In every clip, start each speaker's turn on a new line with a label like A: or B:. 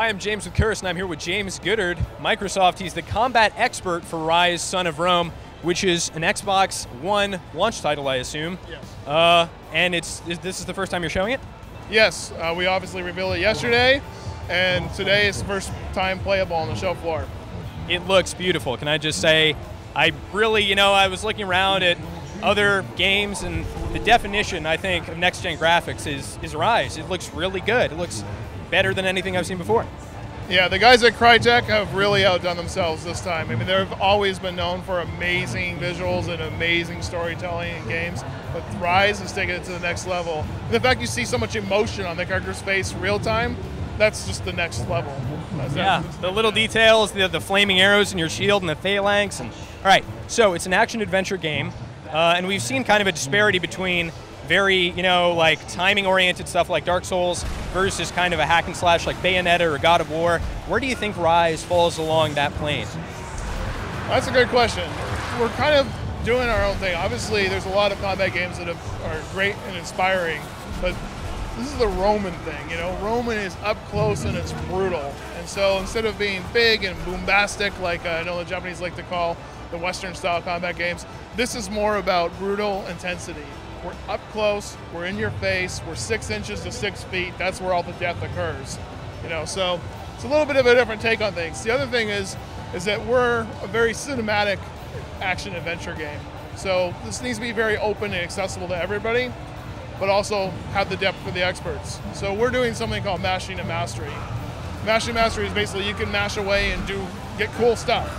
A: Hi, I'm James with Curse, and I'm here with James Goddard, Microsoft. He's the combat expert for Ryse, Son of Rome, which is an Xbox One launch title, I assume.
B: Yes.
A: And this is the first time you're showing it?
B: Yes, we obviously revealed it yesterday, and today is the first time playable on the show floor.
A: It looks beautiful. Can I just say, I really, I was looking around at other games, and the definition, I think, of next-gen graphics is Ryse. It looks really good. It looks better than anything I've seen before.
B: Yeah, the guys at Crytek have really outdone themselves this time. I mean, they've always been known for amazing visuals and amazing storytelling in games, but Ryse has taken it to the next level. And the fact you see so much emotion on the character's face real time, that's just the next level.
A: Yeah, the little details, the flaming arrows in your shield and the phalanx. And all right, so it's an action-adventure game, and we've seen kind of a disparity between very, like timing-oriented stuff like Dark Souls versus kind of a hack and slash like Bayonetta or God of War. Where do you think Ryse falls along that plane?
B: That's a good question. We're kind of doing our own thing. Obviously, there's a lot of combat games that are great and inspiring, but this is the Roman thing, Roman is up close and it's brutal. And so instead of being big and bombastic, like I know the Japanese like to call the Western-style combat games, this is more about brutal intensity. We're up close, we're in your face, we're 6 inches to 6 feet, that's where all the death occurs. So it's a little bit of a different take on things. The other thing is that we're a very cinematic action-adventure game. So this needs to be very open and accessible to everybody, but also have the depth for the experts. So we're doing something called Mashing to Mastery. Mashing to Mastery is basically you can mash away and get cool stuff.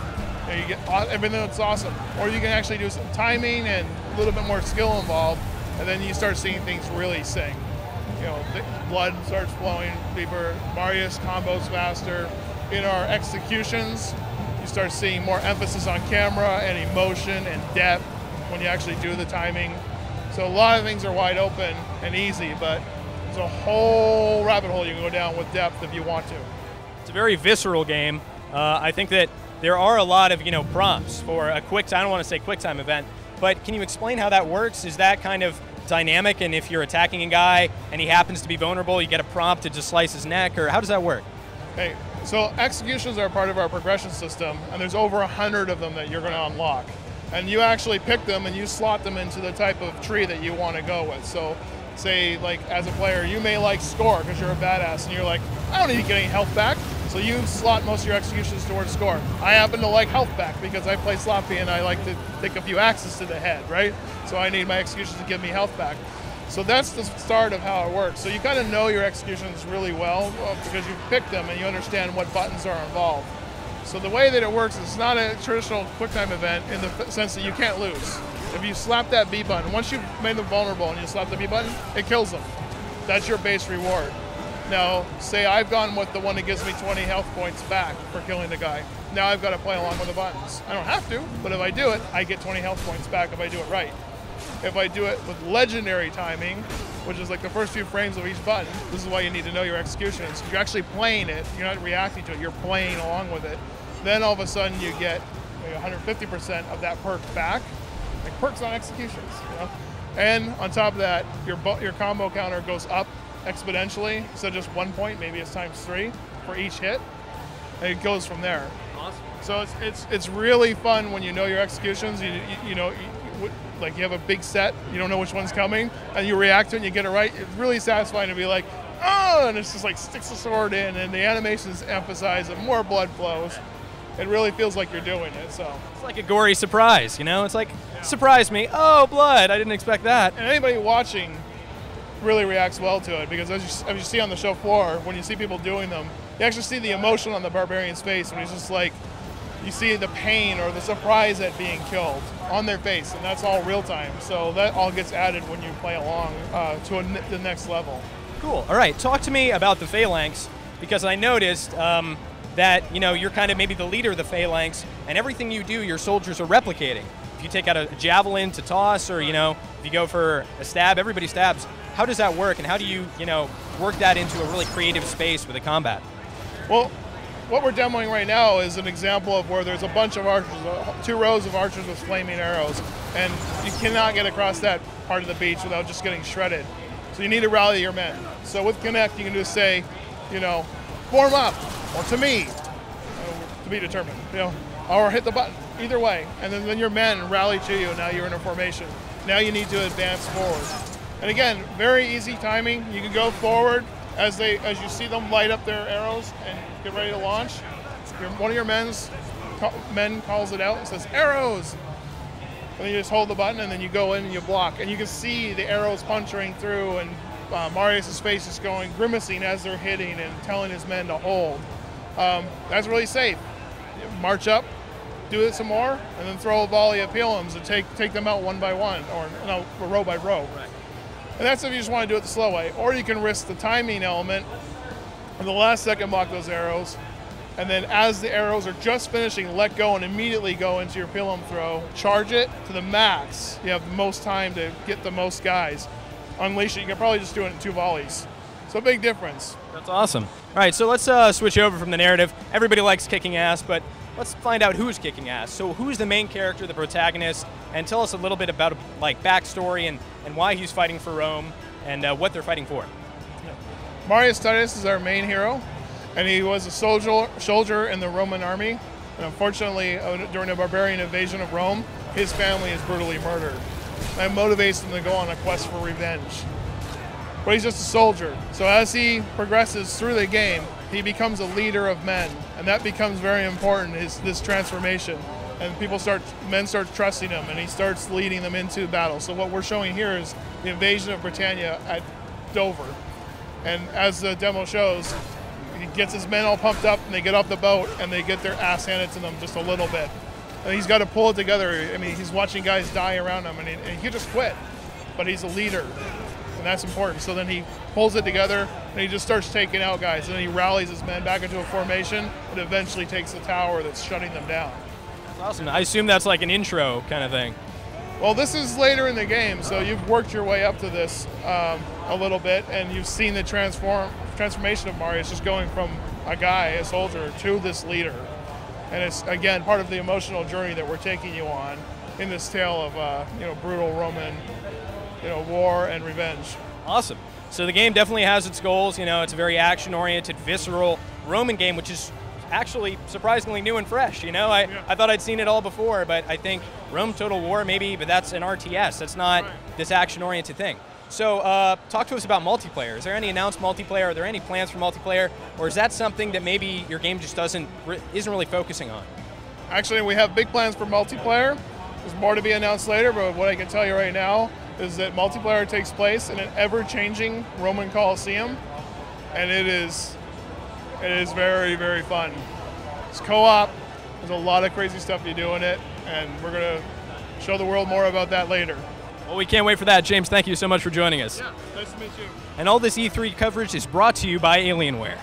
B: You get everything that's awesome. Or you can actually do some timing and a little bit more skill involved, and then you start seeing things really sing. The blood starts flowing deeper, Marius combos faster. In our executions, you start seeing more emphasis on camera and emotion and depth when you actually do the timing. So a lot of things are wide open and easy, but there's a whole rabbit hole you can go down with depth if you want to.
A: It's a very visceral game. I think that there are a lot of prompts for a I don't want to say quick time event, but can you explain how that works? Is that kind of dynamic, and if you're attacking a guy and he happens to be vulnerable, you get a prompt to just slice his neck, or how does that work?
B: Hey, so executions are part of our progression system, and there's over 100 of them that you're going to unlock. And you actually pick them and you slot them into the type of tree that you want to go with. So say, like, as a player, you may like score because you're a badass, and you're like, I don't need to get any health back. So you slot most of your executions towards score. I happen to like health back because I play sloppy and I like to take a few axes to the head, right? So I need my executions to give me health back. So that's the start of how it works. So you kind of know your executions really well because you've picked them and you understand what buttons are involved. So the way that it works is it's not a traditional QuickTime event in the sense that you can't lose. If you slap that B button, once you've made them vulnerable and you slap the B button, it kills them. That's your base reward. Now, say I've gone with the one that gives me 20 health points back for killing the guy. Now I've got to play along with the buttons. I don't have to, but if I do it, I get 20 health points back if I do it right. If I do it with legendary timing, which is like the first few frames of each button, this is why you need to know your executions. You're actually playing it, you're not reacting to it, you're playing along with it. Then all of a sudden you get 150% of that perk back. Like perks on executions, And on top of that, your combo counter goes up exponentially. So just 1 point, maybe it's ×3 for each hit, and it goes from there.
A: Awesome.
B: So it's really fun when you know your executions. Like you have a big set, you don't know which one's coming, and you react to it and you get it right. It's really satisfying to be like, oh, and it's just like sticks the sword in, and the animations emphasize and more blood flows. It really feels like you're doing it. So
A: it's like a gory surprise, It's like, surprise me, oh, blood, I didn't expect that.
B: And anybody watching really reacts well to it, because as you see on the show floor, when you see people doing them, you actually see the emotion on the barbarian's face when he's just like, you see the pain or the surprise at being killed on their face, and that's all real time. So that all gets added when you play along to the next level.
A: Cool. All right, talk to me about the phalanx, because I noticed that you're kind of maybe the leader of the phalanx, and everything you do, your soldiers are replicating. If you take out a javelin to toss, or if you go for a stab, everybody stabs. How does that work, and how do you work that into a really creative space with a combat?
B: Well, what we're demoing right now is an example of where there's a bunch of archers, 2 rows of archers with flaming arrows, and you cannot get across that part of the beach without just getting shredded. So you need to rally your men. So with Connect, you can just say, form up, or to me, to be determined, or hit the button, either way. And then your men rally to you, now you're in a formation. Now you need to advance forward. And again, very easy timing. You can go forward as you see them light up their arrows and get ready to launch. One of your men calls it out and says, arrows! And then you just hold the button and then you go in and you block. And you can see the arrows puncturing through, and Marius' face is going, grimacing as they're hitting and telling his men to hold. That's really safe. March up, do it some more, and then throw a volley of pilums and take them out one by one, or no, row by row. Right. And that's if you just want to do it the slow way. Or you can risk the timing element, and the last second block those arrows, and then as the arrows are just finishing, let go and immediately go into your pilum throw, charge it to the max. You have the most time to get the most guys. Unleash it, you can probably just do it in 2 volleys. So big difference.
A: That's awesome. All right, so let's switch over from the narrative. Everybody likes kicking ass, but let's find out who's kicking ass. So who's the main character, the protagonist, and tell us a little bit about backstory and why he's fighting for Rome and what they're fighting for.
B: Marius Titus is our main hero, and he was a soldier in the Roman army. And unfortunately, during a barbarian invasion of Rome, his family is brutally murdered. That motivates him to go on a quest for revenge. But he's just a soldier. So as he progresses through the game, he becomes a leader of men, and that becomes very important, this transformation. And men start trusting him, and he starts leading them into battle. So what we're showing here is the invasion of Britannia at Dover. And as the demo shows, he gets his men all pumped up, and they get off the boat, and they get their ass handed to them just a little bit. And he's got to pull it together. I mean, he's watching guys die around him, and he could just quit, but he's a leader. And that's important. So then he pulls it together and he just starts taking out guys, and then he rallies his men back into a formation and eventually takes the tower that's shutting them down.
A: That's awesome. I assume that's like an intro kind of thing.
B: Well, this is later in the game, so you've worked your way up to this a little bit, and you've seen the transformation of Marius just going from a soldier, to this leader. And it's, again, part of the emotional journey that we're taking you on in this tale of brutal Roman war and revenge.
A: Awesome. So the game definitely has its goals. It's a very action-oriented, visceral Roman game, which is actually surprisingly new and fresh. I thought I'd seen it all before, but I think Rome Total War maybe, but that's an RTS. That's not this action-oriented thing. So talk to us about multiplayer. Is there any announced multiplayer? Are there any plans for multiplayer? Or is that something that maybe your game just isn't really focusing on?
B: Actually, we have big plans for multiplayer. There's more to be announced later, but what I can tell you right now is that multiplayer takes place in an ever-changing Roman Colosseum, and it is very, very fun. It's co-op. There's a lot of crazy stuff you do in it, and we're going to show the world more about that later.
A: Well, we can't wait for that. James, thank you so much for joining us.
B: Yeah, nice to meet you.
A: And all this E3 coverage is brought to you by Alienware.